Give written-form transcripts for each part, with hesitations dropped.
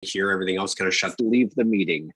Here, everything else kind of shut. Leave the meeting,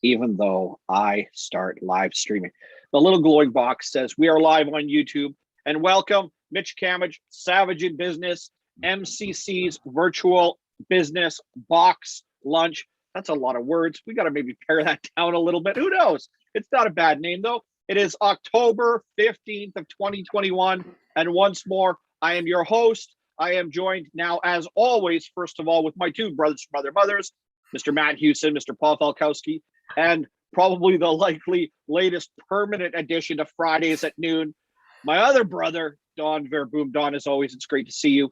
even though I start live streaming. The little glowing box says we are live on YouTube, and welcome Mitch Camage, Savage in Business, MCC's virtual business box lunch. That's a lot of words. We got to maybe pare that down a little bit. Who knows? It's not a bad name though. It is October 15th of 2021. And once more, I am your host. I am joined now, as always, first of all, with my two brothers from other mothers, Mr. Matt Hewson, Mr. Paul Falkowski, and probably the likely latest permanent addition to Fridays at noon, my other brother, Don Verboom. Don, as always, it's great to see you.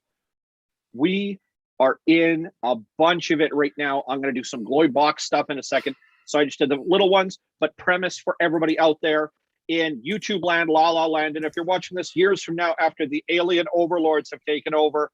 We are in a bunch of it right now. I'm going to do some glory box stuff in a second. So I just did the little ones, but premise for everybody out there in YouTube land, La La Land. And if you're watching this years from now, after the alien overlords have taken over,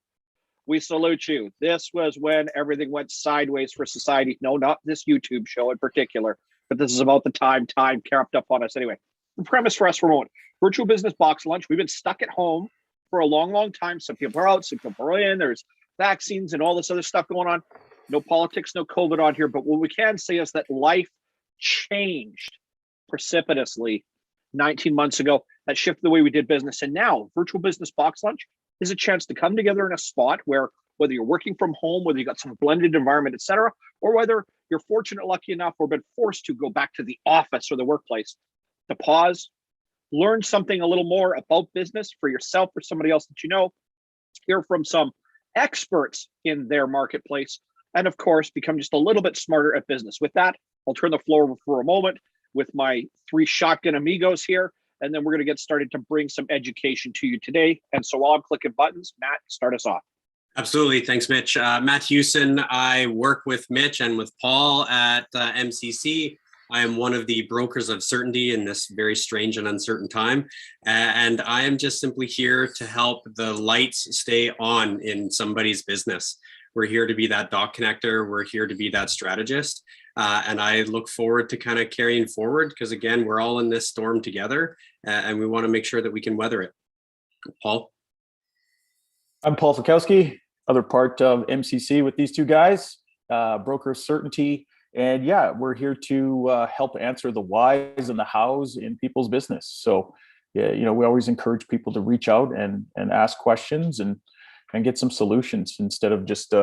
we salute you. This was when everything went sideways for society. No, not this YouTube show in particular, but this is about the time crept up on us. Anyway, the premise for us for a moment, virtual business box lunch. We've been stuck at home for a long, long time. Some people are out, some people are in. There's vaccines and all this other stuff going on. No politics, no COVID on here. But what we can say is that life changed precipitously 19 months ago. That shifted the way we did business. And now virtual business box lunch is a chance to come together in a spot where, whether you're working from home, whether you got some blended environment, et cetera, or whether you're fortunate, lucky enough, or been forced to go back to the office or the workplace, to pause, learn something a little more about business for yourself or somebody else that you know, hear from some experts in their marketplace, and of course, become just a little bit smarter at business. With that, I'll turn the floor over for a moment with my three shotgun amigos here, and then we're going to get started to bring some education to you today. And so while I'm clicking buttons, Matt, start us off. Absolutely. Thanks, Mitch. Matt Hewson. I work with Mitch and with Paul at MCC. I am one of the brokers of certainty in this very strange and uncertain time. And I am just simply here to help the lights stay on in somebody's business. We're here to be that dot connector. We're here to be that strategist. And I look forward to kind of carrying forward because, again, we're all in this storm together and we want to make sure that we can weather it. Paul? I'm Paul Falkowski, other part of MCC with these two guys, broker certainty. And yeah, we're here to help answer the whys and the hows in people's business. So, yeah, we always encourage people to reach out and ask questions and get some solutions instead of just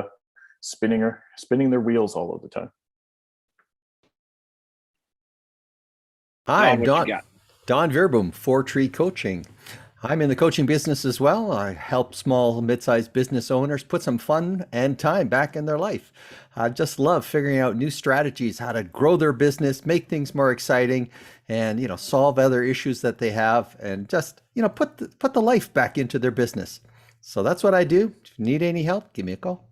spinning their wheels all of the time. Hi, I'm Don Verboom, Four Tree Coaching. I'm in the coaching business as well. I help small, mid-sized business owners put some fun and time back in their life. I just love figuring out new strategies, how to grow their business, make things more exciting, and solve other issues that they have, and just put the life back into their business. So that's what I do. If you need any help, give me a call.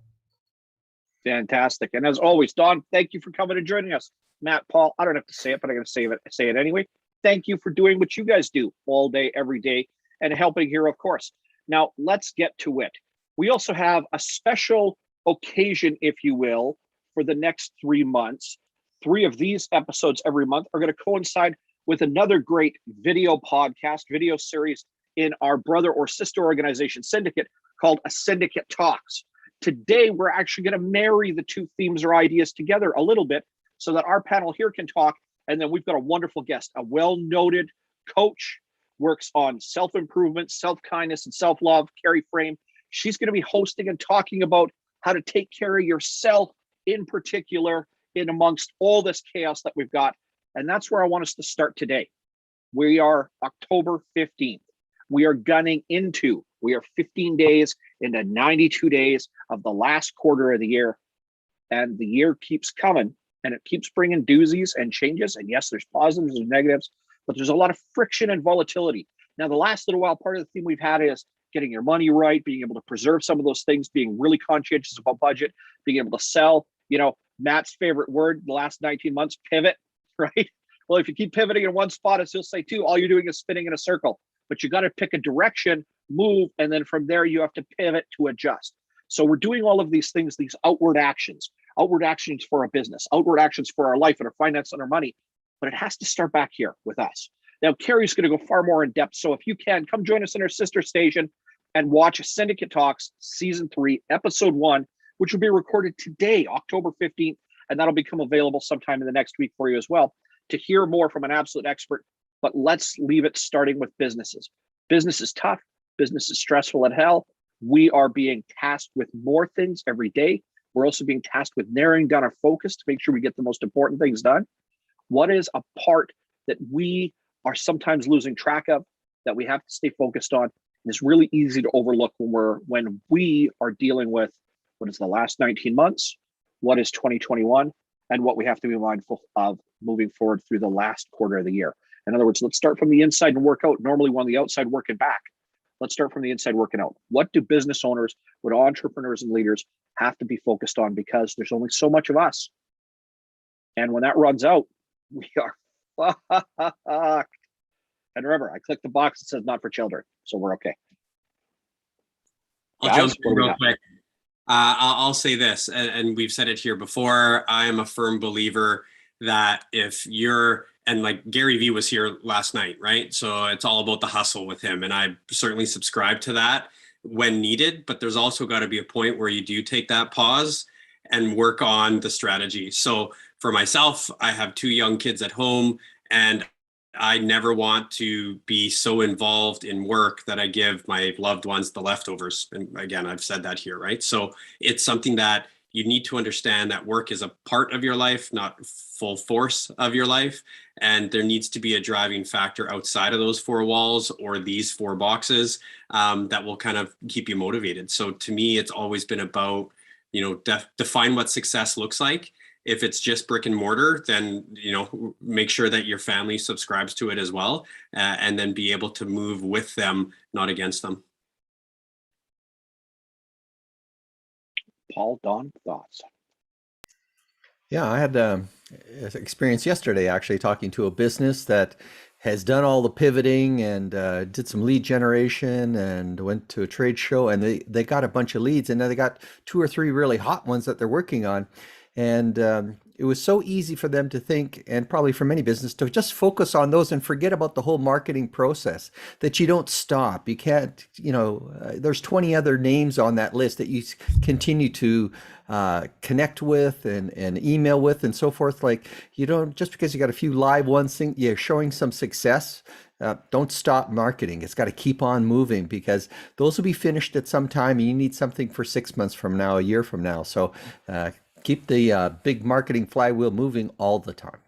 Fantastic. And as always, Don, thank you for coming and joining us. Matt, Paul, I don't have to say it, but I'm going to say it anyway. Thank you for doing what you guys do all day, every day, and helping here, of course. Now, let's get to it. We also have a special occasion, if you will, for the next 3 months. 3 of these episodes every month are going to coincide with another great video podcast, video series in our brother or sister organization syndicate called A Syndicate Talks. Today, we're actually going to marry the two themes or ideas together a little bit so that our panel here can talk. And then we've got a wonderful guest, a well-noted coach, works on self-improvement, self-kindness, and self-love, Carrie Frame. She's going to be hosting and talking about how to take care of yourself in particular in amongst all this chaos that we've got. And that's where I want us to start today. We are October 15th. We are we are 15 days into 92 days of the last quarter of the year. And the year keeps coming and it keeps bringing doozies and changes. And yes, there's positives and negatives, but there's a lot of friction and volatility. Now, the last little while, part of the theme we've had is getting your money right, being able to preserve some of those things, being really conscientious about budget, being able to sell. Matt's favorite word the last 19 months, pivot, right? Well, if you keep pivoting in one spot, as he'll say too, all you're doing is spinning in a circle. But you got to pick a direction, move, and then from there you have to pivot to adjust. So we're doing all of these things, these outward actions for our business, outward actions for our life and our finance and our money. But it has to start back here with us. Now, Carrie's going to go far more in depth. So if you can, come join us in our sister station and watch Syndicate Talks Season 3, Episode 1, which will be recorded today, October 15th, and that'll become available sometime in the next week for you as well, to hear more from an absolute expert. But let's leave it starting with businesses. Business is tough. Business is stressful as hell. We are being tasked with more things every day. We're also being tasked with narrowing down our focus to make sure we get the most important things done. What is a part that we are sometimes losing track of that we have to stay focused on? And it's really easy to overlook when we are dealing with what is the last 19 months, what is 2021, and what we have to be mindful of moving forward through the last quarter of the year. In other words, let's start from the inside and work out. Normally we're on the outside working back. Let's start from the inside working out. What do business owners, what entrepreneurs and leaders have to be focused on? Because there's only so much of us. And when that runs out, we are fucked. And remember, I clicked the box that says not for children, so we're okay. I'll jump in real quick. I'll say this, and we've said it here before. I am a firm believer that if you're, and like Gary Vee was here last night, right? So it's all about the hustle with him. And I certainly subscribe to that when needed, but there's also got to be a point where you do take that pause and work on the strategy. So for myself, I have 2 young kids at home, and I never want to be so involved in work that I give my loved ones the leftovers. And again, I've said that here, right? So it's something that you need to understand, that work is a part of your life, not full force of your life. And there needs to be a driving factor outside of those 4 walls or these 4 boxes that will kind of keep you motivated. So to me, it's always been about, define what success looks like. If it's just brick and mortar, then, make sure that your family subscribes to it as well, and then be able to move with them, not against them. Paul, Don, thoughts? Yeah, I had experience yesterday actually talking to a business that has done all the pivoting and did some lead generation and went to a trade show, and they got a bunch of leads, and then they got 2 or 3 really hot ones that they're working on. And it was so easy for them to think, and probably for many businesses, to just focus on those and forget about the whole marketing process, that you don't stop. You can't, there's 20 other names on that list that you continue to connect with and email with and so forth. Like, you don't, just because you got a few live ones, you're showing some success. Don't stop marketing. It's got to keep on moving, because those will be finished at some time, and you need something for 6 months from now, a year from now. So keep the big marketing flywheel moving all the time.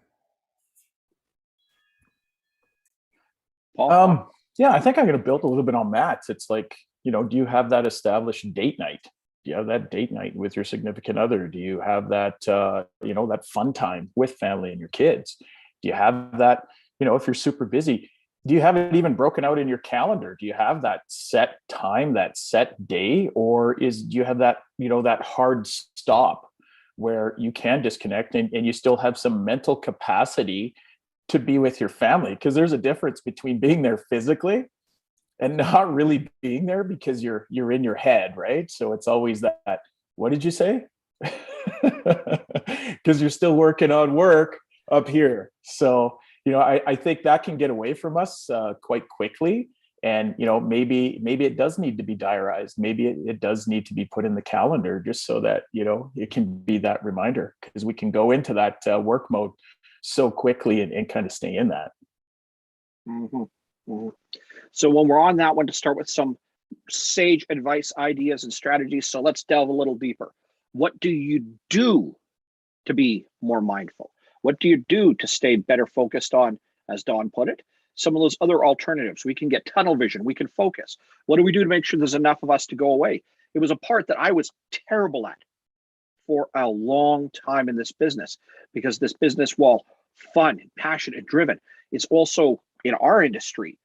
Yeah, I think I'm going to build a little bit on Matt's. It's like, do you have that established date night? Do you have that date night with your significant other? Do you have that, that fun time with family and your kids? Do you have that, if you're super busy, do you have it even broken out in your calendar? Do you have that set time, that set day, or do you have that, that hard stop where you can disconnect and you still have some mental capacity to be with your family? Because there's a difference between being there physically and not really being there because you're in your head, right? So it's always that, what did you say? Because you're still working on work up here. So, I think that can get away from us quite quickly. And, maybe it does need to be diarized. Maybe it does need to be put in the calendar, just so that, it can be that reminder, because we can go into that work mode so quickly and kind of stay in that. Mm-hmm. Mm-hmm. So when we're on that one, to start with some sage advice, ideas, and strategies. So let's delve a little deeper. What do you do to be more mindful? What do you do to stay better focused on, as Don put it, some of those other alternatives? We can get tunnel vision. We can focus. What do we do to make sure there's enough of us to go away? It was a part that I was terrible at for a long time in this business, because this business, while fun, passionate, and driven, is also, in our industry,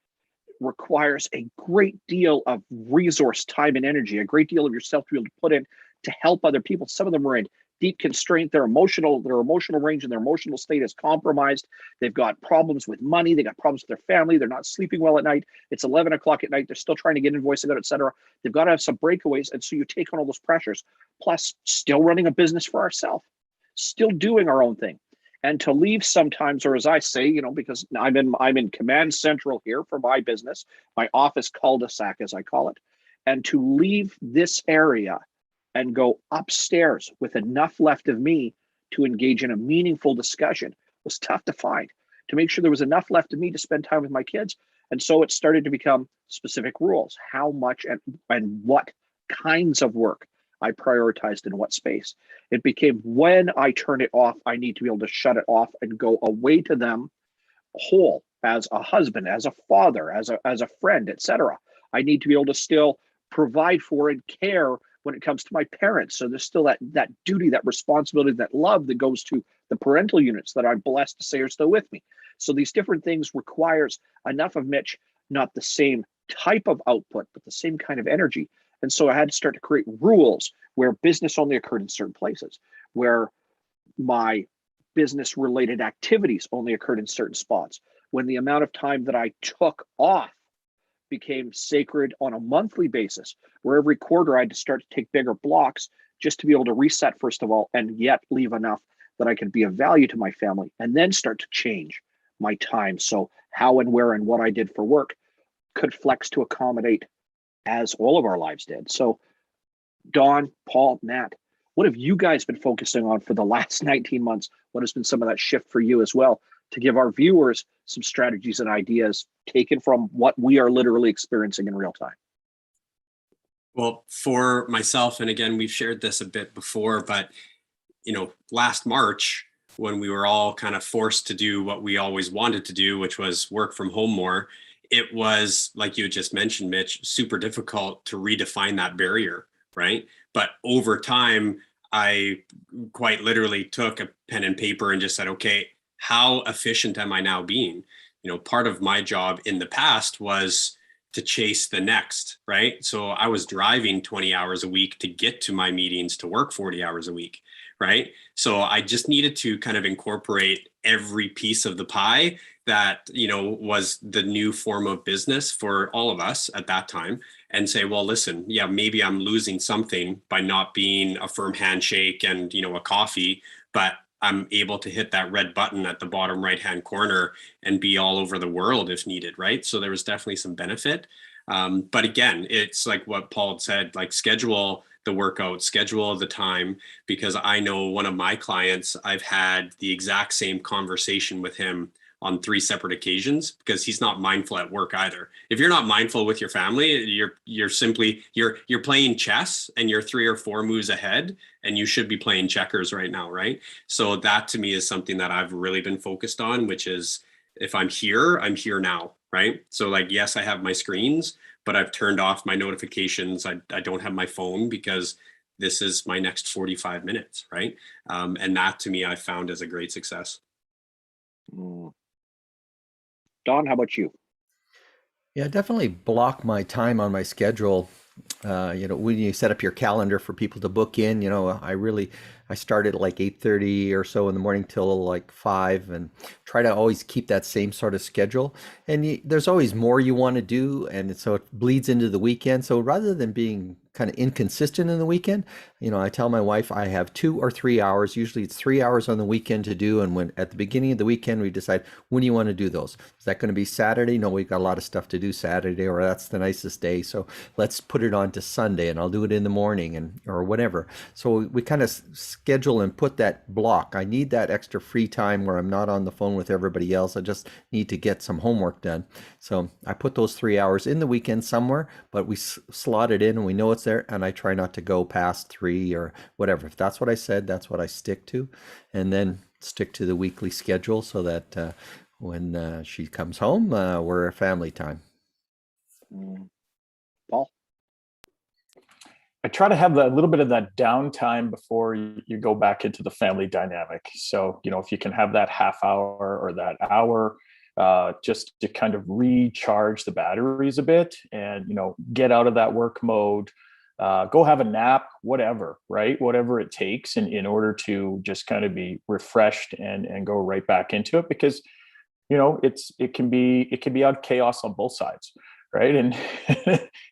requires a great deal of resource, time, and energy, a great deal of yourself to be able to put in to help other people. Some of them are in deep constraint. Their emotional range and their emotional state is compromised. They've got problems with money. They got problems with their family. They're not sleeping well at night. It's 11 o'clock at night. They're still trying to get invoicing out, et cetera. They've got to have some breakaways. And so you take on all those pressures, plus still running a business for ourselves, still doing our own thing. And to leave sometimes, or as I say, because I'm in command central here for my business, my office cul-de-sac, as I call it, and to leave this area and go upstairs with enough left of me to engage in a meaningful discussion was tough to find, to make sure there was enough left of me to spend time with my kids. And so it started to become specific rules, how much and what kinds of work I prioritized in what space. It became, when I turn it off, I need to be able to shut it off and go away to them whole, as a husband, as a father, as a friend, etc. I need to be able to still provide for and care when it comes to my parents. So there's still that duty, that responsibility, that love that goes to the parental units that I'm blessed to say are still with me. So these different things requires enough of Mitch, not the same type of output, but the same kind of energy. And so I had to start to create rules where business only occurred in certain places, where my business related activities only occurred in certain spots, when the amount of time that I took off became sacred on a monthly basis, where every quarter I had to start to take bigger blocks just to be able to reset, first of all, and yet leave enough that I could be of value to my family, and then start to change my time. So how and where and what I did for work could flex to accommodate as all of our lives did. So Don, Paul, Matt, what have you guys been focusing on for the last 19 months? What has been some of that shift for you as well, to give our viewers some strategies and ideas taken from what we are literally experiencing in real time? Well, for myself, and again, we've shared this a bit before, but last March, when we were all kind of forced to do what we always wanted to do, which was work from home more, it was, like you just mentioned, Mitch, super difficult to redefine that barrier, right? But over time, I quite literally took a pen and paper and just said, okay, how efficient am I now being? Part of my job in the past was to chase the next, right? So I was driving 20 hours a week to get to my meetings, to work 40 hours a week, right? So I just needed to kind of incorporate every piece of the pie that, was the new form of business for all of us at that time, and say, well, listen, yeah, maybe I'm losing something by not being a firm handshake and, a coffee, but I'm able to hit that red button at the bottom right-hand corner and be all over the world if needed, right? So there was definitely some benefit. But again, it's like what Paul said, like schedule the workout, schedule the time, because I know one of my clients, I've had the exact same conversation with him on 3 separate occasions, because he's not mindful at work either. If you're not mindful with your family, you're simply you're playing chess and you're 3 or 4 moves ahead, and you should be playing checkers right now, right? So that to me is something that I've really been focused on, which is, if I'm here now, right? So like, yes, I have my screens, but I've turned off my notifications. I don't have my phone, because this is my next 45 minutes, right? And that to me, I found as a great success. Don, how about you? Yeah, definitely block my time on my schedule. When you set up your calendar for people to book in, I started at like 8:30 or so in the morning till like 5, and try to always keep that same sort of schedule. And there's always more you want to do, and so it bleeds into the weekend. So rather than being kind of inconsistent in the weekend, I tell my wife I have 2 or 3 hours. Usually it's 3 hours on the weekend to do, and when at the beginning of the weekend we decide, when do you want to do those? Is that going to be Saturday? No, we've got a lot of stuff to do Saturday, or that's the nicest day, so let's put it on to Sunday, and I'll do it in the morning, or whatever. So we kind of schedule and put that block. I need that extra free time where I'm not on the phone with everybody else. I just need to get some homework done. So I put those 3 hours in the weekend somewhere, but we slot it in and we know it's there, and I try not to go past 3 or whatever. If that's what I said, that's what I stick to, and then stick to the weekly schedule so that when she comes home, we're a family time. Paul? I try to have a little bit of that downtime before you go back into the family dynamic. So, if you can have that half hour or that hour, just to kind of recharge the batteries a bit, and, get out of that work mode, go have a nap, whatever, right? Whatever it takes in order to just kind of be refreshed and go right back into it, because, it can be on chaos on both sides. Right. And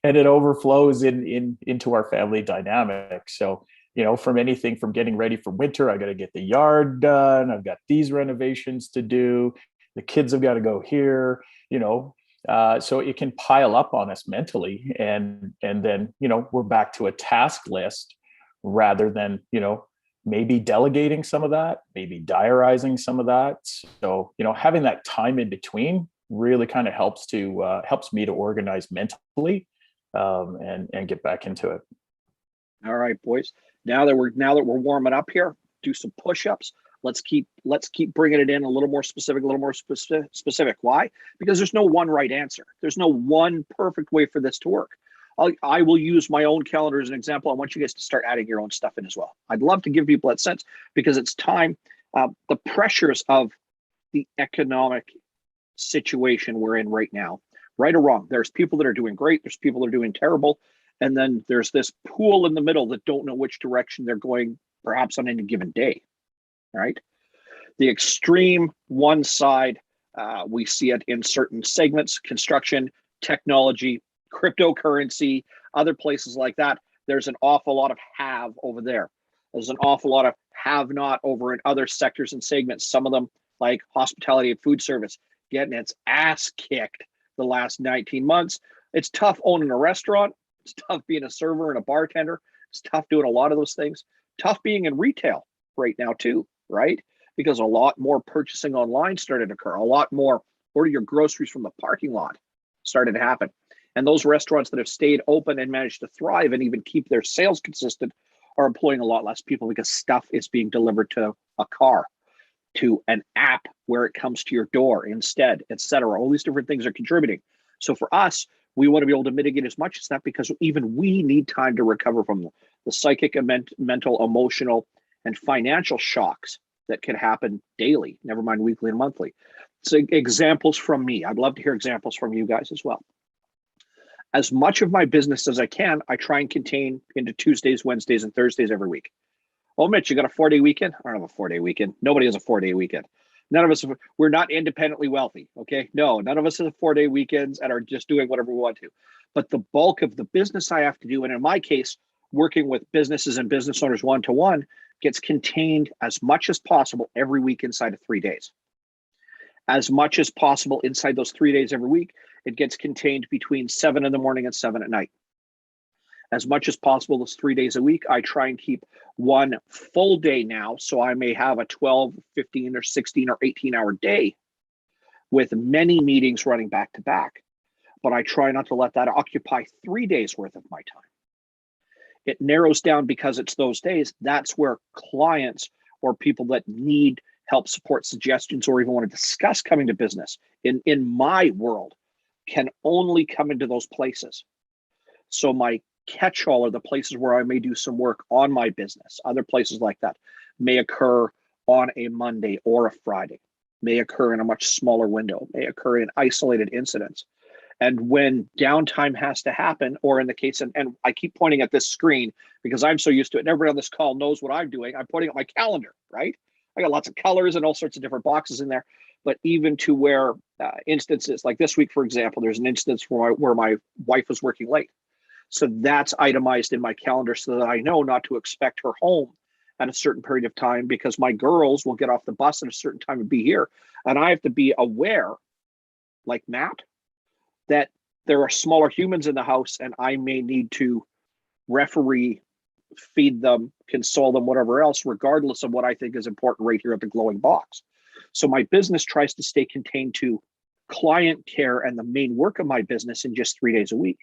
and it overflows into our family dynamic. So, from anything from getting ready for winter, I got to get the yard done. I've got these renovations to do. The kids have got to go here, so it can pile up on us mentally. And then, we're back to a task list rather than, maybe delegating some of that, maybe diarizing some of that. So, having that time in between really kind of helps me to organize mentally, and get back into it. All right, boys. Now that we're warming up here, do some push-ups. Let's keep bringing it in a little more specific, specific. Why? Because there's no one right answer. There's no one perfect way for this to work. I will use my own calendar as an example. I want you guys to start adding your own stuff in as well. I'd love to give people that sense because it's time. The pressures of the economic situation we're in right now, right or wrong, there's people that are doing great. There's people that are doing terrible. And then there's this pool in the middle that don't know which direction they're going, perhaps on any given day, right? The extreme one side, we see it in certain segments, construction, technology, cryptocurrency, other places like that. There's an awful lot of have over there. There's an awful lot of have not over in other sectors and segments. Some of them, like hospitality and food service, getting its ass kicked the last 19 months. It's tough owning a restaurant. It's tough being a server and a bartender. It's tough doing a lot of those things. Tough being in retail right now too, right? Because a lot more purchasing online started to occur. A lot more order your groceries from the parking lot started to happen. And those restaurants that have stayed open and managed to thrive and even keep their sales consistent are employing a lot less people because stuff is being delivered to a car, to an app where it comes to your door instead, et cetera. All these different things are contributing. So for us, we want to be able to mitigate as much as that because even we need time to recover from the psychic and mental, emotional, and financial shocks that can happen daily, never mind weekly and monthly. So examples from me. I'd love to hear examples from you guys as well. As much of my business as I can, I try and contain into Tuesdays, Wednesdays, and Thursdays every week. Oh, Mitch, you got a 4-day weekend? I don't have a 4-day weekend. Nobody has a 4-day weekend. None of us, we're not independently wealthy, okay? No, none of us have 4-day weekends and are just doing whatever we want to. But the bulk of the business I have to do, and in my case, working with businesses and business owners one-to-one, gets contained as much as possible every week inside of 3 days. As much as possible inside those 3 days every week, it gets contained between 7 in the morning and 7 at night. As much as possible, those 3 days a week, I try and keep one full day now. So I may have a 12, 15, or 16 or 18-hour day with many meetings running back to back. But I try not to let that occupy 3 days worth of my time. It narrows down because it's those days. That's where clients or people that need help, support, suggestions, or even want to discuss coming to business in my world can only come into those places. So my catch-all are the places where I may do some work on my business. Other places like that may occur on a Monday or a Friday, may occur in a much smaller window, may occur in isolated incidents. And when downtime has to happen, or in the case, and I keep pointing at this screen because I'm so used to it, and everybody on this call knows what I'm doing. I'm pointing at my calendar, right? I got lots of colors and all sorts of different boxes in there. But even to where instances like this week, for example, there's an instance where my wife was working late. So that's itemized in my calendar so that I know not to expect her home at a certain period of time because my girls will get off the bus at a certain time and be here. And I have to be aware, like Matt, that there are smaller humans in the house and I may need to referee, feed them, console them, whatever else, regardless of what I think is important right here at the glowing box. So my business tries to stay contained to client care and the main work of my business in just 3 days a week.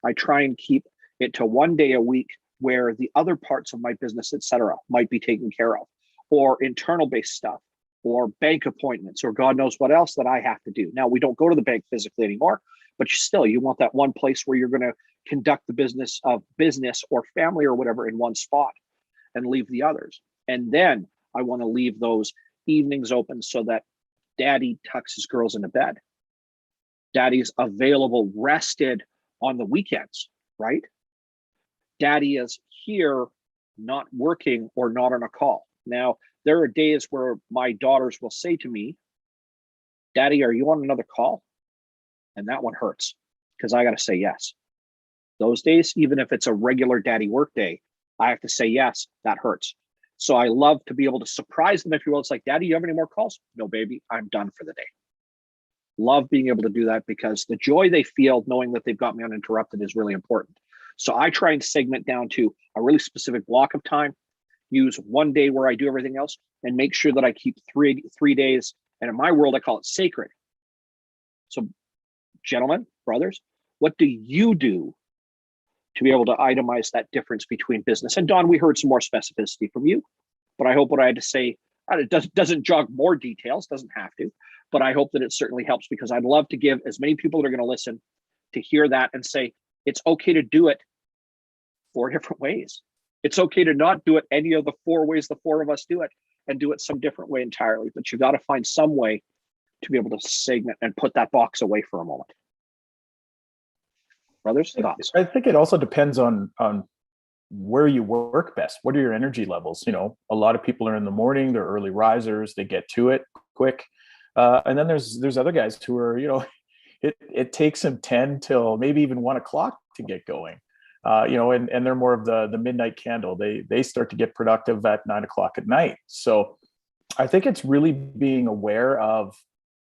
I try and keep it to 1 day a week where the other parts of my business, et cetera, might be taken care of, or internal based stuff, or bank appointments, or God knows what else that I have to do. Now, we don't go to the bank physically anymore, but still, you want that one place where you're going to conduct the business of business or family or whatever in one spot and leave the others. And then I want to leave those evenings open so that daddy tucks his girls into bed. Daddy's available, rested on the weekends, right? Daddy is here, not working or not on a call. Now, there are days where my daughters will say to me, Daddy, are you on another call? And that one hurts because I got to say yes. Those days, even if it's a regular daddy work day, I have to say yes, that hurts. So I love to be able to surprise them, if you will. It's like, Daddy, you have any more calls? No, baby, I'm done for the day. Love being able to do that because the joy they feel knowing that they've got me uninterrupted is really important. So I try and segment down to a really specific block of time, use one day where I do everything else, and make sure that I keep three days. And in my world, I call it sacred. So gentlemen, brothers, what do you do to be able to itemize that difference between business? And Don, we heard some more specificity from you, but I hope what I had to say, it doesn't jog more details, doesn't have to, but I hope that it certainly helps, because I'd love to give as many people that are going to listen to hear that and say, it's okay to do it 4 different ways. It's okay to not do it any of the 4 ways the 4 of us do it, and do it some different way entirely. But you got to find some way to be able to segment and put that box away for a moment. Brothers, thoughts? I think it also depends on where you work best. What are your energy levels? You know, a lot of people are in the morning, they're early risers, they get to it quick. And then there's other guys who are, you know, it takes them 10 till maybe even 1 o'clock to get going. You know, and they're more of the midnight candle. They start to get productive at 9 o'clock at night. So I think it's really being aware of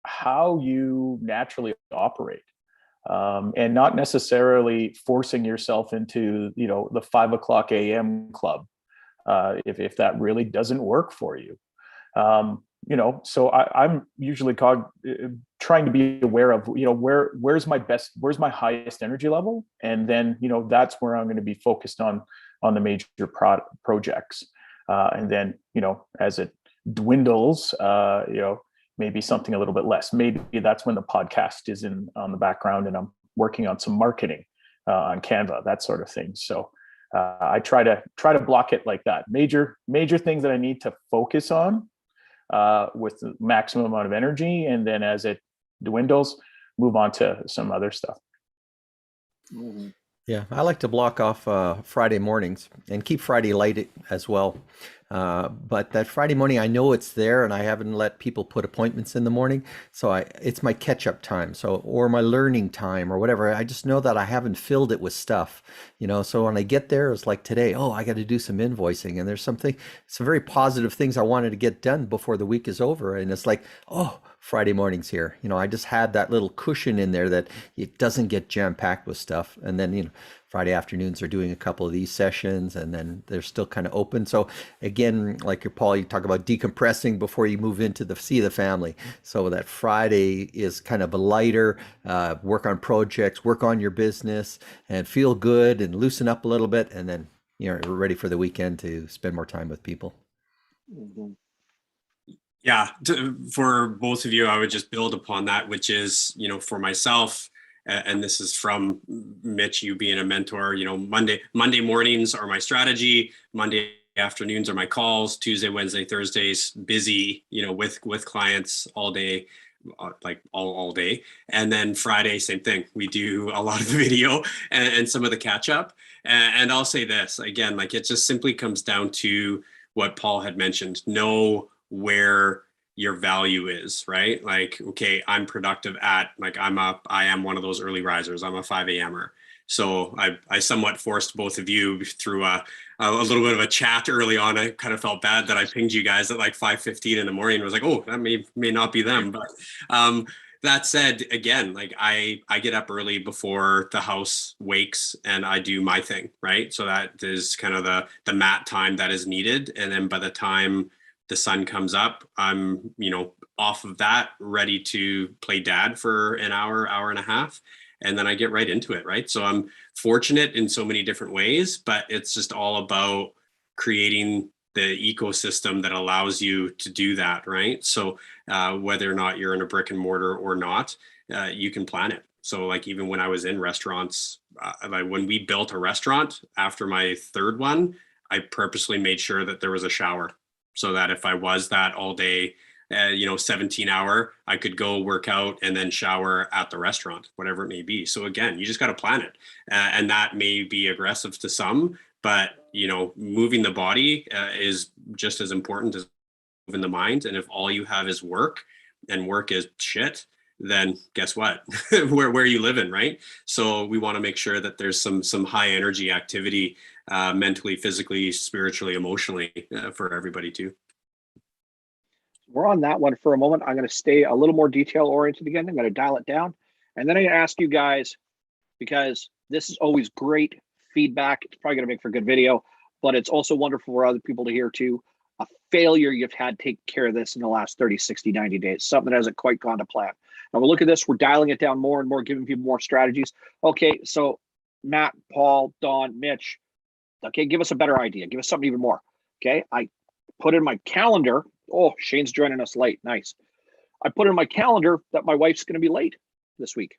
how you naturally operate. And not necessarily forcing yourself into, you know, the 5 o'clock a.m. club, if that really doesn't work for you. You know, so I'm usually trying to be aware of, you know, where's my highest energy level, and then, you know, that's where I'm going to be focused on the major projects, and then, you know, as it dwindles, you know, maybe something a little bit less. Maybe that's when the podcast is on the background and I'm working on some marketing on Canva, that sort of thing. So I try to block it like that. Major things that I need to focus on with the maximum amount of energy, and then as it dwindles, move on to some other stuff. Mm-hmm. Yeah, I like to block off Friday mornings and keep Friday light as well. But that Friday morning, I know it's there, and I haven't let people put appointments in the morning. So it's my catch-up time, or my learning time or whatever. I just know that I haven't filled it with stuff, you know. So when I get there, it's like today, oh, I got to do some invoicing, and there's some very positive things I wanted to get done before the week is over. And it's like, oh, Friday morning's here. You know, I just had that little cushion in there that it doesn't get jam-packed with stuff. And then, you know, Friday afternoons are doing a couple of these sessions, and then they're still kind of open. So again, like Paul, you talk about decompressing before you move into the family. So that Friday is kind of a lighter, work on projects, work on your business, and feel good and loosen up a little bit. And then, you know, we're ready for the weekend to spend more time with people. Mm-hmm. Yeah, for both of you, I would just build upon that, which is, you know, for myself, and this is from Mitch, you being a mentor, you know, Monday mornings are my strategy. Monday afternoons are my calls. Tuesday, Wednesday, Thursdays, busy, you know, with clients all day, like all day. And then Friday, same thing. We do a lot of the video and some of the catch up. And I'll say this again, like it just simply comes down to what Paul had mentioned. Know where your value is, right? Like, okay, I'm productive at, like, I am one of those early risers. I'm a 5 a.m.er. So I somewhat forced both of you through a little bit of a chat early on. I kind of felt bad that I pinged you guys at like 5:15 in the morning. I was like, oh, that may not be them. But that said, again, like I get up early before the house wakes and I do my thing, right? So that is kind of the mat time that is needed. And then by the time the sun comes up, I'm, you know, off of that, ready to play dad for an hour and a half. And then I get right into it, right? So I'm fortunate in so many different ways, but it's just all about creating the ecosystem that allows you to do that, right? So whether or not you're in a brick and mortar or not, you can plan it. So like even when I was in restaurants, like when we built a restaurant after my third one, I purposely made sure that there was a shower, so that if I was that all day, 17-hour, I could go work out and then shower at the restaurant, whatever it may be. So again, you just got to plan it. And that may be aggressive to some, but, you know, moving the body is just as important as moving the mind. And if all you have is work and work is shit, then guess what? where are you living, right? So we want to make sure that there's some high energy activity, mentally, physically, spiritually, emotionally, for everybody too. We're on that one for a moment. I'm going to stay a little more detail oriented again. I'm going to dial it down. And then I'm going to ask you guys, because this is always great feedback. It's probably going to make for a good video, but it's also wonderful for other people to hear too. A failure you've had to take care of this in the last 30, 60, 90 days, something that hasn't quite gone to plan. Now we'll look at this. We're dialing it down more and more, giving people more strategies. Okay, so Matt, Paul, Don, Mitch, okay, give us a better idea. Give us something even more. Okay, I put in my calendar. Oh, Shane's joining us late. Nice. I put in my calendar that my wife's going to be late this week.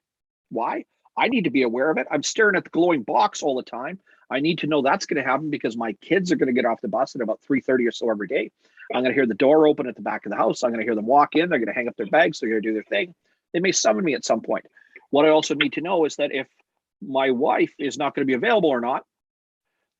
Why? I need to be aware of it. I'm staring at the glowing box all the time. I need to know that's going to happen because my kids are going to get off the bus at about 3:30 or so every day. I'm going to hear the door open at the back of the house. I'm going to hear them walk in. They're going to hang up their bags. They're going to do their thing. They may summon me at some point. What I also need to know is that if my wife is not going to be available or not,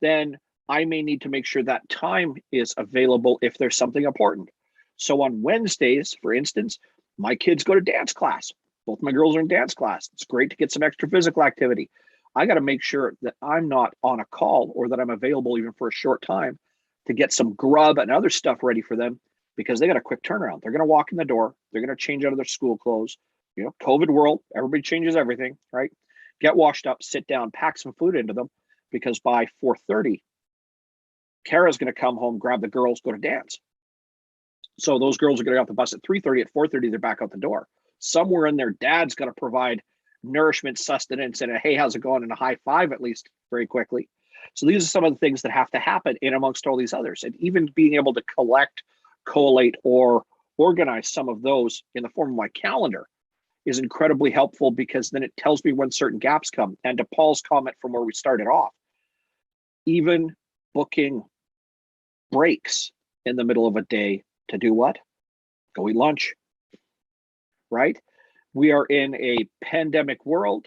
then I may need to make sure that time is available if there's something important. So on Wednesdays, for instance, my kids go to dance class. Both my girls are in dance class. It's great to get some extra physical activity. I got to make sure that I'm not on a call or that I'm available even for a short time to get some grub and other stuff ready for them because they got a quick turnaround. They're going to walk in the door. They're going to change out of their school clothes. You know, COVID world, everybody changes everything, right? Get washed up, sit down, pack some food into them because by 4:30, Kara's going to come home, grab the girls, go to dance. So those girls are going to get off the bus at 3:30. At 4:30, they're back out the door. Somewhere in there, dad's got to provide nourishment, sustenance, and a hey, how's it going, and a high five at least very quickly. So these are some of the things that have to happen in amongst all these others. And even being able to collect, collate, or organize some of those in the form of my calendar is incredibly helpful because then it tells me when certain gaps come. And to Paul's comment from where we started off, even booking breaks in the middle of a day to do what? Go eat lunch, right? We are in a pandemic world.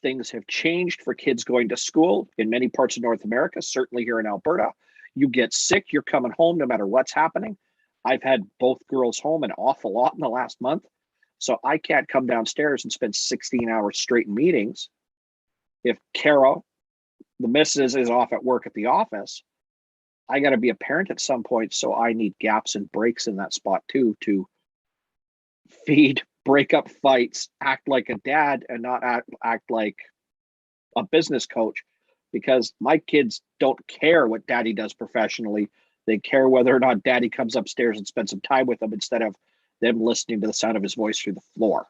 Things have changed for kids going to school in many parts of North America, certainly here in Alberta. You get sick, you're coming home no matter what's happening. I've had both girls home an awful lot in the last month. So I can't come downstairs and spend 16 hours straight in meetings. If Kara, the missus, is off at work at the office, I got to be a parent at some point. So I need gaps and breaks in that spot too, to feed, break up fights, act like a dad and not act like a business coach, because my kids don't care what daddy does professionally. They care whether or not daddy comes upstairs and spends some time with them instead of them listening to the sound of his voice through the floor.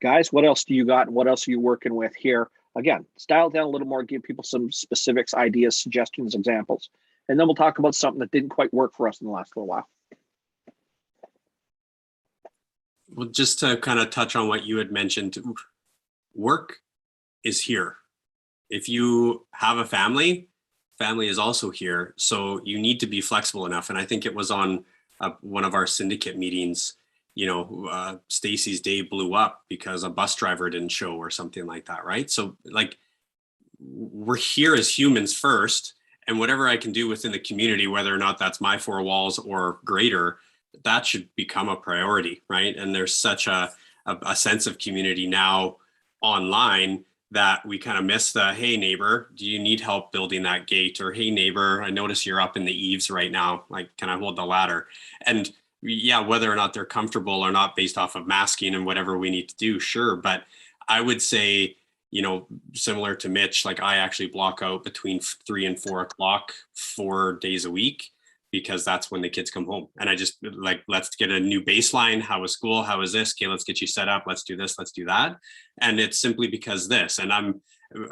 Guys, what else do you got? What else are you working with here? Again, style down a little more, give people some specifics, ideas, suggestions, examples, and then we'll talk about something that didn't quite work for us in the last little while. Well, just to kind of touch on what you had mentioned, work is here. If you have a family is also here. So you need to be flexible enough. And I think it was on one of our syndicate meetings, Stacy's day blew up because a bus driver didn't show or something like that, right? So like, we're here as humans first, and whatever I can do within the community, whether or not that's my four walls or greater, that should become a priority, right? And there's such a sense of community now online that we kind of miss the, hey neighbor, do you need help building that gate? Or hey neighbor, I notice you're up in the eaves right now. Like, can I hold the ladder? And yeah, whether or not they're comfortable or not based off of masking and whatever we need to do, sure. But I would say, similar to Mitch, like I actually block out between 3 and 4 o'clock 4 days a week, because that's when the kids come home. And I just like, let's get a new baseline. How was school? How was this? Okay, let's get you set up. Let's do this. Let's do that. And it's simply because this, and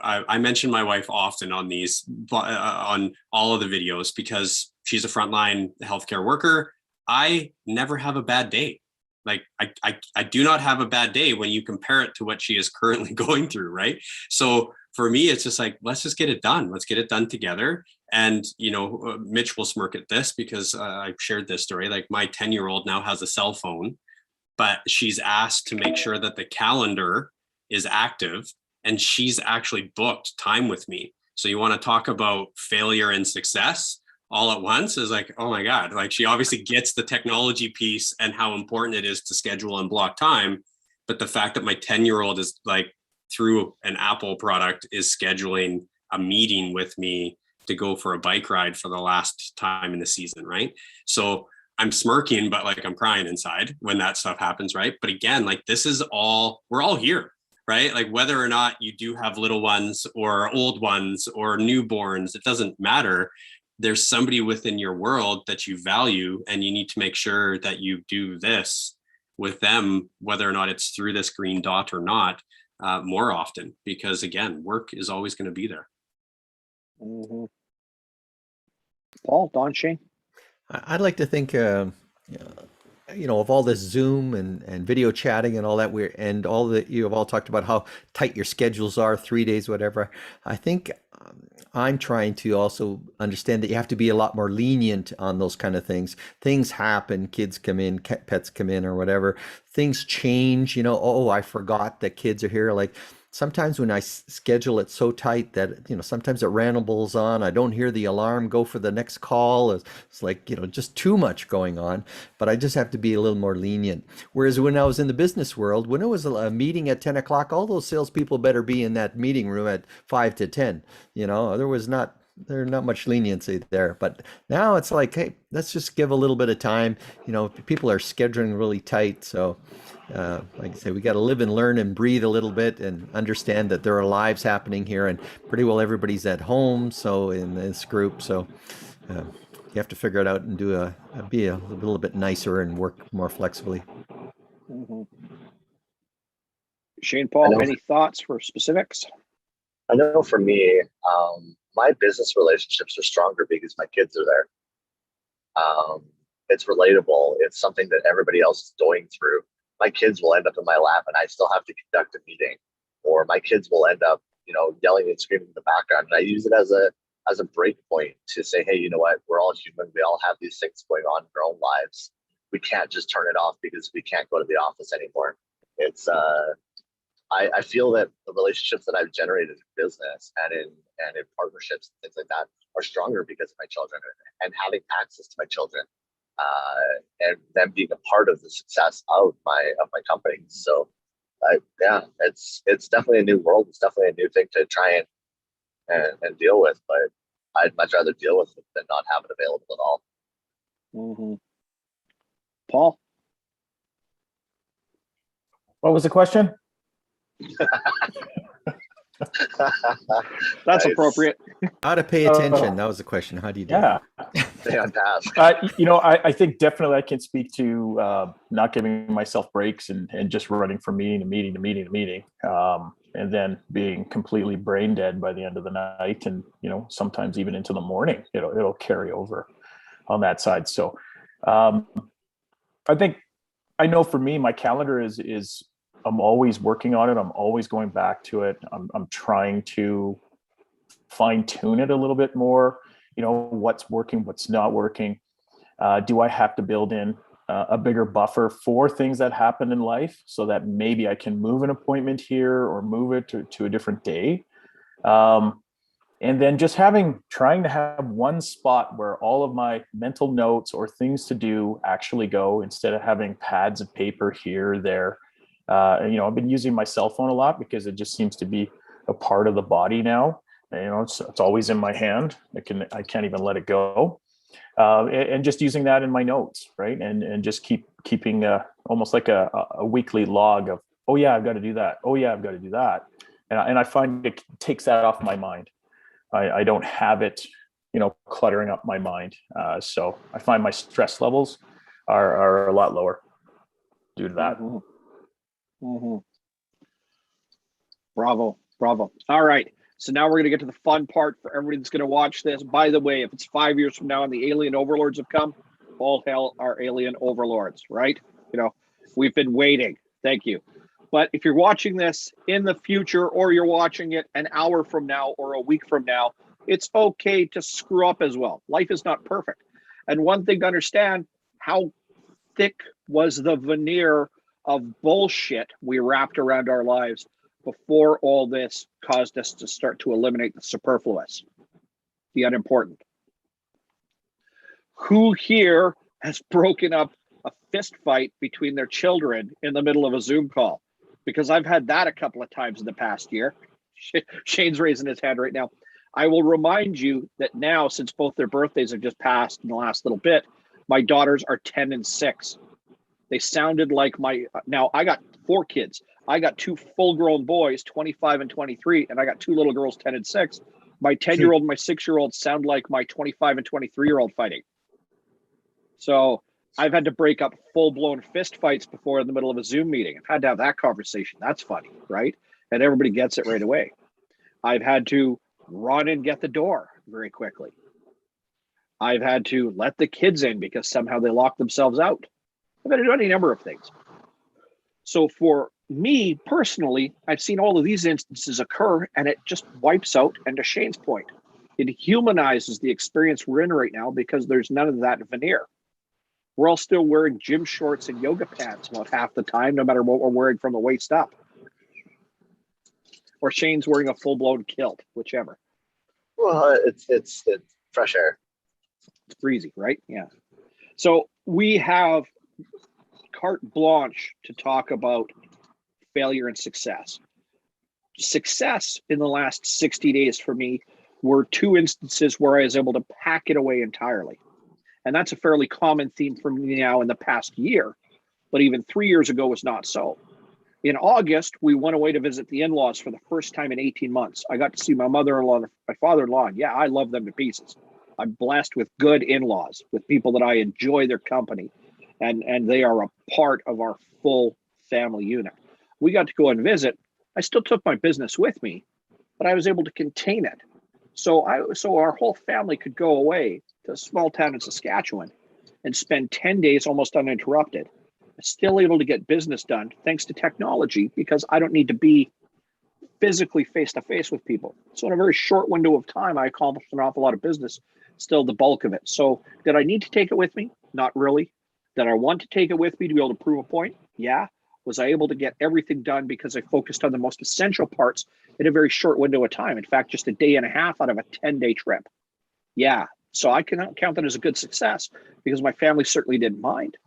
I mention my wife often on these, on all of the videos, because she's a frontline healthcare worker. I never have a bad day. Like I do not have a bad day when you compare it to what she is currently going through, right? So for me, it's just like, let's just get it done. Let's get it done together. And, Mitch will smirk at this because I've shared this story. Like my 10-year-old now has a cell phone, but she's asked to make sure that the calendar is active, and she's actually booked time with me. So you want to talk about failure and success all at once, is like, oh my God, like she obviously gets the technology piece and how important it is to schedule and block time. But the fact that my 10-year-old is like, through an Apple product, is scheduling a meeting with me to go for a bike ride for the last time in the season, right? So I'm smirking, but like I'm crying inside when that stuff happens, right? But again, like this is all, we're all here. right? Like whether or not you do have little ones or old ones or newborns, it doesn't matter. There's somebody within your world that you value, and you need to make sure that you do this with them, whether or not it's through this green dot or not, more often, because again, work is always going to be there. Mm-hmm. Paul, Don, Shane? I'd like to think, of all this Zoom and video chatting and all that, and all that you have all talked about how tight your schedules are, 3 days, whatever. I think I'm trying to also understand that you have to be a lot more lenient on those kind of things. Things happen, kids come in, pets come in or whatever. Things change, oh, I forgot that kids are here. Like sometimes when I schedule it so tight that, sometimes it rambles on. I don't hear the alarm go for the next call. It's like, just too much going on. But I just have to be a little more lenient. Whereas when I was in the business world, when it was a meeting at 10 o'clock, all those salespeople better be in that meeting room at 5 to 10. There's not much leniency there. But now it's like, hey, let's just give a little bit of time. People are scheduling really tight. So like I say, we got to live and learn and breathe a little bit and understand that there are lives happening here, and pretty well everybody's at home. So in this group, so you have to figure it out and be a little bit nicer and work more flexibly. Mm-hmm. Shane, Paul, any thoughts for specifics? I know for me, my business relationships are stronger because my kids are there. It's relatable. It's something that everybody else is going through. My kids will end up in my lap and I still have to conduct a meeting, or my kids will end up, yelling and screaming in the background. And I use it as a break point to say, hey, you know what? We're all human. We all have these things going on in our own lives. We can't just turn it off because we can't go to the office anymore. It's I feel that the relationships that I've generated in business and in partnerships and things like that are stronger because of my children and having access to my children. And them being a part of the success of my company. So, it's definitely a new world. It's definitely a new thing to try and deal with. But I'd much rather deal with it than not have it available at all. Mm-hmm. Paul, What was the question? that's appropriate. How to pay attention. That was the question. How do you do Yeah. Stay on task. I think definitely I can speak to not giving myself breaks and just running from meeting to meeting to meeting to meeting, and then being completely brain dead by the end of the night, and sometimes even into the morning. It'll carry over on that side. So I think I know for me, my calendar is I'm always working on it. I'm always going back to it. I'm trying to fine tune it a little bit more. What's working, what's not working. Do I have to build in a bigger buffer for things that happen in life so that maybe I can move an appointment here or move it to a different day? And then just trying to have one spot where all of my mental notes or things to do actually go, instead of having pads of paper here or there. I've been using my cell phone a lot because it just seems to be a part of the body now. It's always in my hand. I can't even let it go. And just using that in my notes, right? And just keeping almost like a weekly log of, oh yeah, I've got to do that. Oh yeah, I've got to do that. And I find it takes that off my mind. I don't have it, cluttering up my mind. So I find my stress levels are a lot lower due to that. Mm-hmm. Mm-hmm. Bravo. All right. So now we're going to get to the fun part for everybody that's going to watch this. By the way, if it's 5 years from now and the alien overlords have come, all hell are alien overlords, right? We've been waiting. Thank you. But if you're watching this in the future, or you're watching it an hour from now or a week from now, it's okay to screw up as well. Life is not perfect. And one thing to understand, how thick was the veneer of bullshit we wrapped around our lives before all this caused us to start to eliminate the superfluous, the unimportant. Who here has broken up a fist fight between their children in the middle of a Zoom call? Because I've had that a couple of times in the past year. Shane's raising his hand right now. I will remind you that now, since both their birthdays have just passed in the last little bit, my daughters are 10 and 6. They sounded like now I got 4 kids. I got two full-grown boys, 25 and 23, and I got two little girls, 10 and 6. My 10-year-old and my 6-year-old sound like my 25 and 23-year-old fighting. So I've had to break up full-blown fist fights before in the middle of a Zoom meeting. I've had to have that conversation. That's funny, right? And everybody gets it right away. I've had to run and get the door very quickly. I've had to let the kids in because somehow they locked themselves out. I've had to do any number of things. So for me personally, I've seen all of these instances occur, and it just wipes out. And to Shane's point, it humanizes the experience we're in right now because there's none of that veneer. We're all still wearing gym shorts and yoga pants about half the time, no matter what we're wearing from the waist up. Or Shane's wearing a full-blown kilt, whichever. Well, it's fresh air. It's breezy, right? Yeah. So we have carte blanche to talk about failure and success. Success in the last 60 days for me were two instances where I was able to pack it away entirely. And that's a fairly common theme for me now in the past year, but even 3 years ago was not so. In August, we went away to visit the in-laws for the first time in 18 months. I got to see my mother-in-law and my father-in-law. And yeah, I love them to pieces. I'm blessed with good in-laws, with people that I enjoy their company. And they are a part of our full family unit. We got to go and visit. I still took my business with me, but I was able to contain it. So our whole family could go away to a small town in Saskatchewan and spend 10 days almost uninterrupted. Still able to get business done thanks to technology because I don't need to be physically face-to-face with people. So in a very short window of time, I accomplished an awful lot of business, still the bulk of it. So did I need to take it with me? Not really. Did I want to take it with me to be able to prove a point? Yeah. Was I able to get everything done because I focused on the most essential parts in a very short window of time? In fact, just a day and a half out of a 10-day trip. Yeah. So I cannot count that as a good success because my family certainly didn't mind.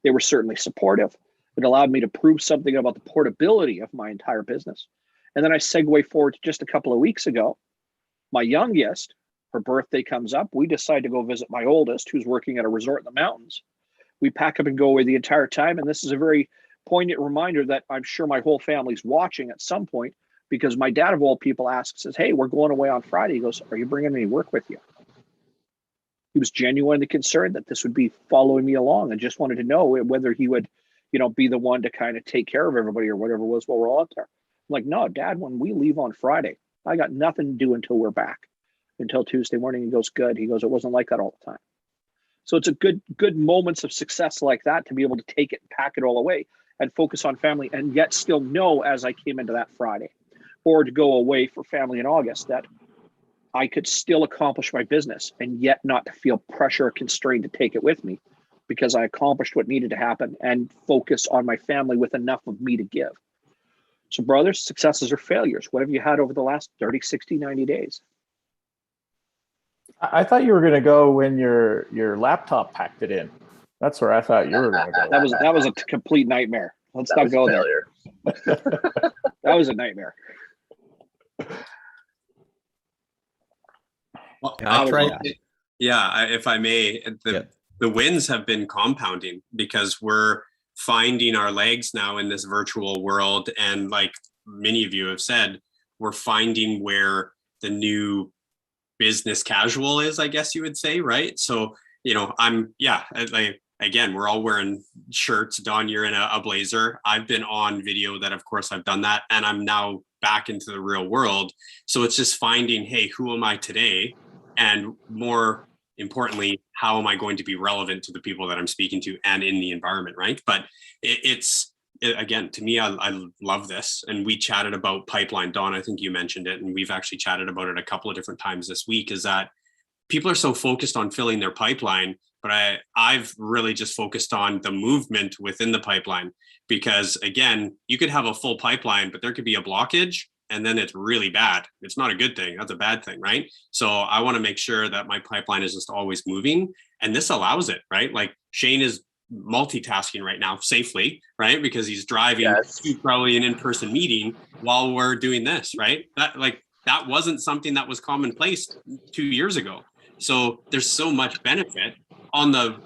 They were certainly supportive. It allowed me to prove something about the portability of my entire business. And then I segue forward to just a couple of weeks ago. My youngest, her birthday comes up. We decide to go visit my oldest, who's working at a resort in the mountains. We pack up and go away the entire time. And this is a very poignant reminder that I'm sure my whole family's watching at some point because my dad of all people says, hey, we're going away on Friday. He goes, are you bringing any work with you? He was genuinely concerned that this would be following me along and just wanted to know whether he would, be the one to kind of take care of everybody or whatever it was while we're all out there. I'm like, no, Dad, when we leave on Friday, I got nothing to do until we're back, until Tuesday morning. He goes, good. He goes, it wasn't like that all the time. So it's a good moments of success like that to be able to take it and pack it all away and focus on family and yet still know as I came into that Friday or to go away for family in August that I could still accomplish my business and yet not to feel pressure or constrained to take it with me because I accomplished what needed to happen and focus on my family with enough of me to give. So brothers, successes or failures, what have you had over the last 30, 60, 90 days? I thought you were going to go when your laptop packed it in. That's where I thought you were going to go. That was a complete nightmare. Let's not go there. That was a nightmare. Well, Yeah, if I may, the wins have been compounding because we're finding our legs now in this virtual world. And like many of you have said, we're finding where the new business casual is, I guess you would say, right? So, again, we're all wearing shirts. Don, you're in a blazer. I've been on video that, of course, I've done that. And I'm now back into the real world. So it's just finding, hey, who am I today? And more importantly, how am I going to be relevant to the people that I'm speaking to and in the environment, right? But again, to me, I love this. And we chatted about pipeline. Don, I think you mentioned it, and we've actually chatted about it a couple of different times this week, is that people are so focused on filling their pipeline, but I've really just focused on the movement within the pipeline. Because again, you could have a full pipeline, but there could be a blockage and then it's really bad. It's not a good thing. That's a bad thing, right? So I want to make sure that my pipeline is just always moving, and this allows it, right? Like Shane is multitasking right now safely, right? Because he's driving to probably an in-person meeting while we're doing this, right? That wasn't something that was commonplace 2 years ago. So there's so much benefit on the,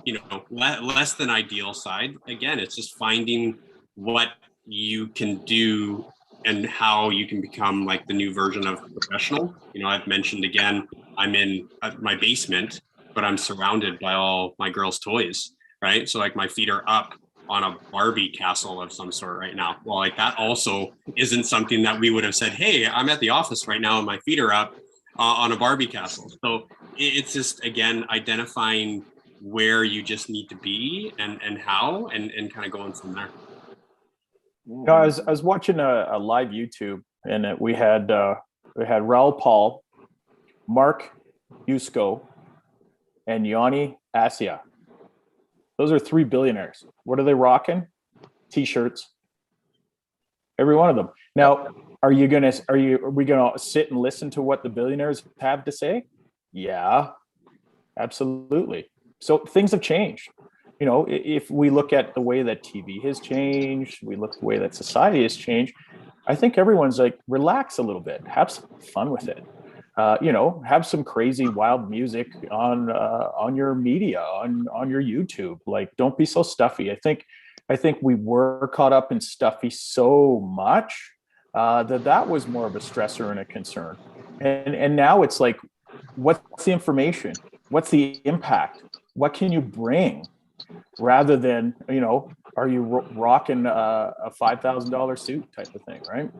less than ideal side. Again, it's just finding what you can do and how you can become like the new version of professional. You know, I've mentioned again, I'm in my basement, but I'm surrounded by all my girls' toys, right? So like my feet are up on a Barbie castle of some sort right now. Well, like that also isn't something that we would have said, hey, I'm at the office right now and my feet are up on a Barbie castle. So it's just, again, identifying where you just need to be and how and kind of going from there. You know, I was watching a live YouTube, and we had Raul Paul, Mark Yusko, and Yanni Asia. Those are 3 billionaires. What are they rocking? T-shirts. Every one of them. Now, are we gonna sit and listen to what the billionaires have to say? Yeah, absolutely. So things have changed. You know, if we look at the way that TV has changed, we look at the way that society has changed, I think everyone's like, relax a little bit, have some fun with it. You know, have some crazy wild music on your media, on your YouTube. Like, don't be so stuffy. I think we were caught up in stuffy so much that was more of a stressor and a concern. And now it's like, what's the information? What's the impact? What can you bring? Rather than, you know, are you rocking a $5,000 suit type of thing, right?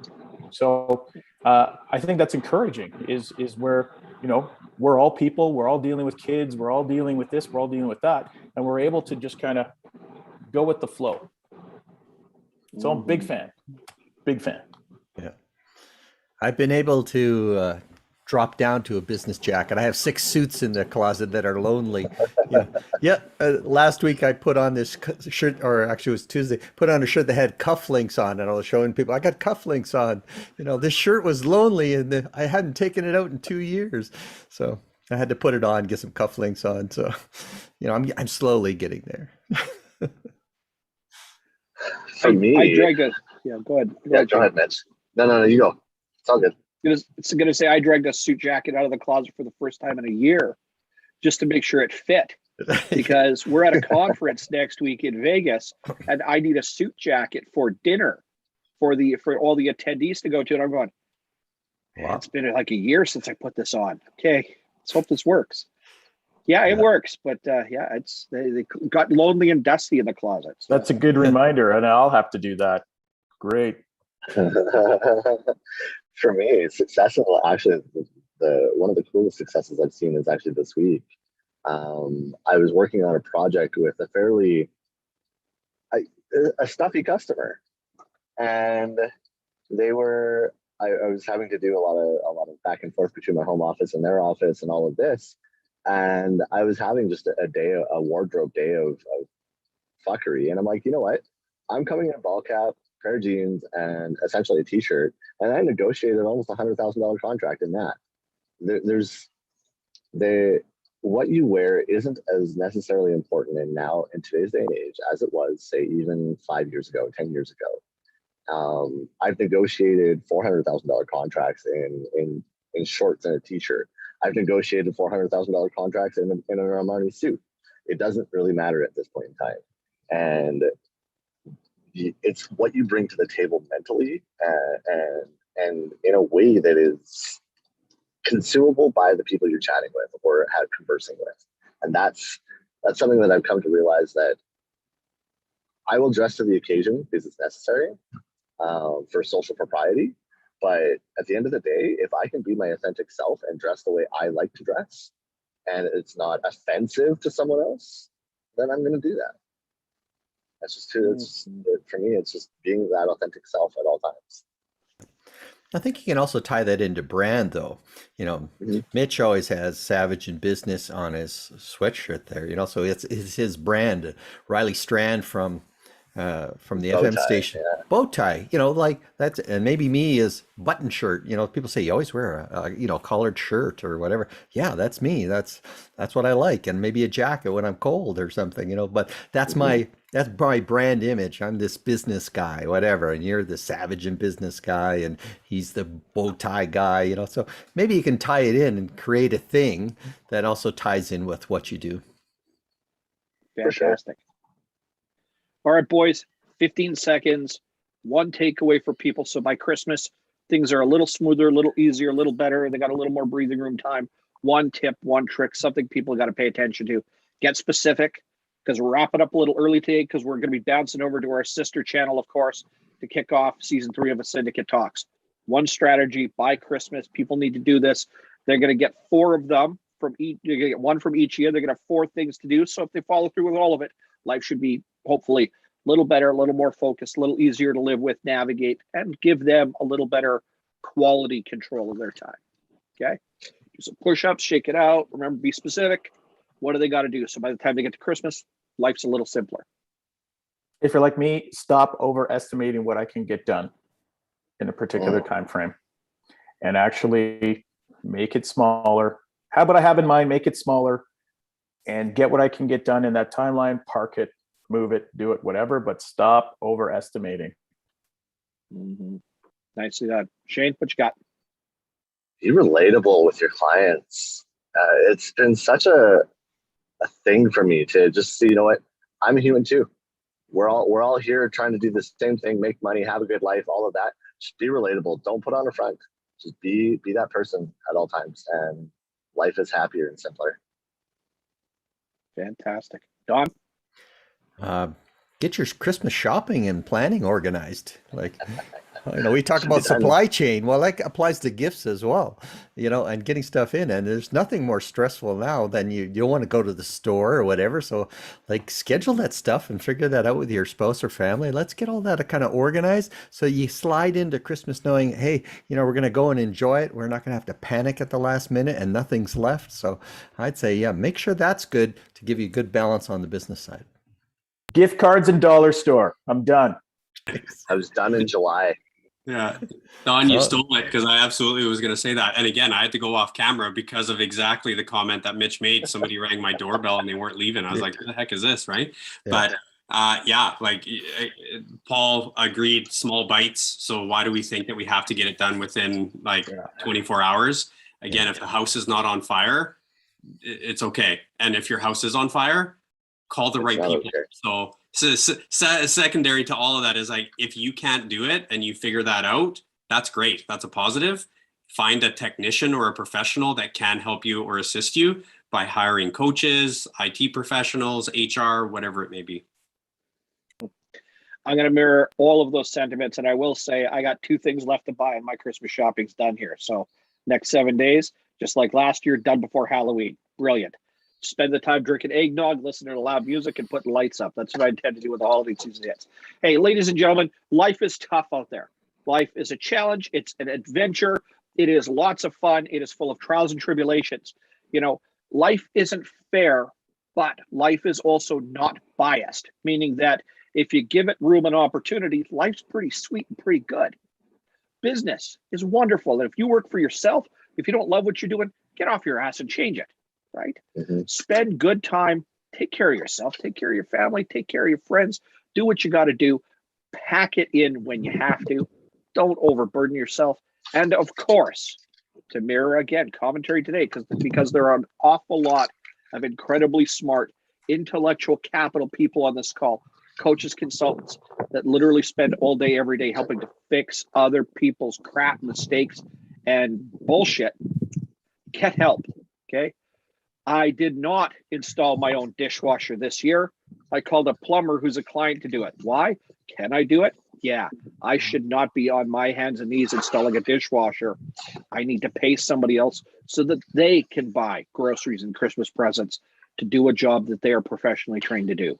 So I think that's encouraging. Is where, you know, we're all people, we're all dealing with kids, we're all dealing with this, we're all dealing with that, and we're able to just kind of go with the flow. So I'm a big fan. Yeah, I've been able to drop down to a business jacket. I have 6 suits in the closet that are lonely. Last week I put on this shirt, or actually it was Tuesday, put on a shirt that had cufflinks on, and I was showing people I got cufflinks on. You know, this shirt was lonely, and I hadn't taken it out in 2 years, so I had to put it on, get some cufflinks on. So, you know, I'm slowly getting there. For me, I dragged a go ahead. Go ahead, Mitch. No, you go. It's all good. It's going to say I dragged a suit jacket out of the closet for the first time in a year just to make sure it fit, because we're at a conference next week in Vegas and I need a suit jacket for dinner for all the attendees to go to. And I'm going, wow. It's been like a year since I put this on. Okay, let's hope this works. Yeah, it works. But they got lonely and dusty in the closet. So. That's a good reminder, and I'll have to do that. Great. For me, successful, actually, one of the coolest successes I've seen is actually this week. I was working on a project with a stuffy customer, and I was having to do a lot of back and forth between my home office and their office and all of this, and I was having just a wardrobe day of fuckery, and I'm like, you know what? I'm coming in a ball cap, pair of jeans, and essentially a t-shirt, and I negotiated almost $100,000 contract in that. What you wear isn't as necessarily important in today's day and age as it was, say, even 5 years ago, 10 years ago. I've negotiated $400,000 contracts in shorts and a t-shirt. I've negotiated $400,000 contracts in an Armani suit. It doesn't really matter at this point in time, and it's what you bring to the table mentally and in a way that is consumable by the people you're chatting with or conversing with. And that's something that I've come to realize, that I will dress to the occasion because it's necessary for social propriety. But at the end of the day, if I can be my authentic self and dress the way I like to dress, and it's not offensive to someone else, then I'm going to do that. That's just true. For me, it's just being that authentic self at all times. I think you can also tie that into brand, though. You know, Mitch always has Savage in Business on his sweatshirt there, you know, so it's his brand. Riley Strand from the FM station, bow tie, you know, like that's, and maybe me is button shirt. You know, people say you always wear a collared shirt or whatever. Yeah, that's me. That's what I like, and maybe a jacket when I'm cold or something. You know, but that's my brand image. I'm this business guy, whatever, and you're the Savage and Business guy, and he's the bow tie guy. You know, so maybe you can tie it in and create a thing that also ties in with what you do. Fantastic. All right, boys, 15 seconds. one takeaway for people. So by Christmas, things are a little smoother, a little easier, a little better. They got a little more breathing room time. One tip, one trick, something people got to pay attention to. Get specific, because we're wrapping up a little early today because we're going to be bouncing over to our sister channel, of course, to kick off season 3 of a Syndicate Talks. One strategy by Christmas. People need to do this. They're going to get 4 of them from each. You're going to get 1 from each year. They're going to have 4 things to do. So if they follow through with all of it, life should be hopefully a little better, a little more focused, a little easier to live with, navigate, and give them a little better quality control of their time. Okay? Do some push-ups, shake it out. Remember, be specific. What do they got to do? So by the time they get to Christmas, life's a little simpler. If you're like me, stop overestimating what I can get done in a particular time frame and actually make it smaller. Have what I have in mind, make it smaller, and get what I can get done in that timeline, park it, move it, do it, whatever, but stop overestimating. Nicely done. Shane, what you got? Be relatable with your clients. It's been such a thing for me to just see, you know what, I'm a human too. We're all here trying to do the same thing, make money, have a good life, all of that. Just be relatable. Don't put on a front. Just be that person at all times, and life is happier and simpler. Fantastic. Don? Get your Christmas shopping and planning organized. Like, you know, we talk about supply chain. Well, that applies to gifts as well, you know, and getting stuff in. And there's nothing more stressful now than you don't want to go to the store or whatever. So like schedule that stuff and figure that out with your spouse or family. Let's get all that kind of organized. So you slide into Christmas knowing, hey, you know, we're going to go and enjoy it. We're not going to have to panic at the last minute and nothing's left. So I'd say, yeah, make sure that's good to give you good balance on the business side. Gift cards and dollar store. I'm done. I was done in July. Yeah. Don, you stole it because I absolutely was going to say that. And again, I had to go off camera because of exactly the comment that Mitch made. Somebody rang my doorbell and they weren't leaving. I was like, who the heck is this? Right. Yeah. But yeah, like Paul agreed, small bites. So why do we think that we have to get it done within like 24 hours? Again, if the house is not on fire, it's okay. And if your house is on fire, call the right people. Okay. So secondary to all of that is like, if you can't do it and you figure that out, that's great. That's a positive. Find a technician or a professional that can help you or assist you by hiring coaches, IT professionals, HR, whatever it may be. I'm going to mirror all of those sentiments. And I will say, I got 2 things left to buy and my Christmas shopping's done here. So next 7 days, just like last year, done before Halloween. Brilliant. Spend the time drinking eggnog, listening to loud music, and putting lights up. That's what I intend to do with the holiday season hits. Hey, ladies and gentlemen, life is tough out there. Life is a challenge. It's an adventure. It is lots of fun. It is full of trials and tribulations. You know, life isn't fair, but life is also not biased, meaning that if you give it room and opportunity, life's pretty sweet and pretty good. Business is wonderful. And if you work for yourself, if you don't love what you're doing, get off your ass and change it. Right? Spend good time, take care of yourself, take care of your family, take care of your friends, do what you got to do, pack it in when you have to, don't overburden yourself. And of course, to mirror again, commentary today, because there are an awful lot of incredibly smart, intellectual capital people on this call, coaches, consultants that literally spend all day, every day helping to fix other people's crap, mistakes, and bullshit. Get help, okay? I did not install my own dishwasher this year. I called a plumber who's a client to do it. Why? Can I do it? Yeah. I should not be on my hands and knees installing a dishwasher. I need to pay somebody else so that they can buy groceries and Christmas presents to do a job that they are professionally trained to do.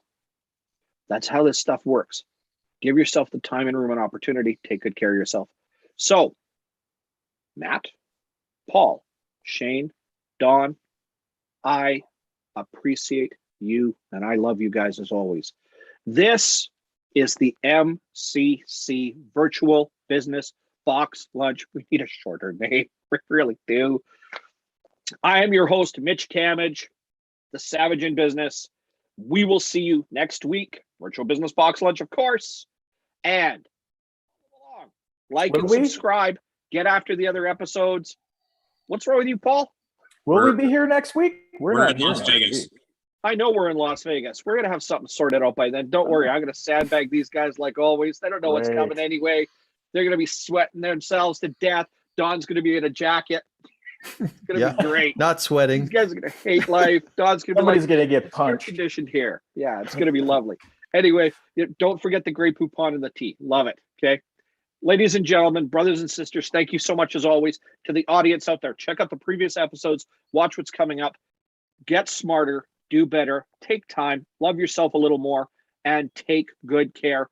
That's how this stuff works. Give yourself the time and room and opportunity. Take good care of yourself. So, Matt, Paul, Shane, Don, I appreciate you and I love you guys as always. This is the MCC Virtual Business Box Lunch. We need a shorter name. We really do. I am your host, Mitch Camage, the Savage in Business. We will see you next week. Virtual Business Box Lunch, of course. And like and subscribe. Get after the other episodes. What's wrong with you, Paul? Will we be here next week? We're in Las Vegas. I know we're in Las Vegas. We're going to have something sorted out by then. Don't worry. I'm going to sandbag these guys like always. They don't know what's coming anyway. They're going to be sweating themselves to death. Don's going to be in a jacket. It's going to be great. Not sweating. These guys are going to hate life. Don's going to be Somebody's going to get punched. Conditioned here. Yeah, it's going to be lovely. Anyway, don't forget the Grey Poupon and the tea. Love it. Okay. Ladies and gentlemen, brothers and sisters, thank you so much as always. To the audience out there, check out the previous episodes. Watch what's coming up. Get smarter. Do better. Take time. Love yourself a little more. And take good care.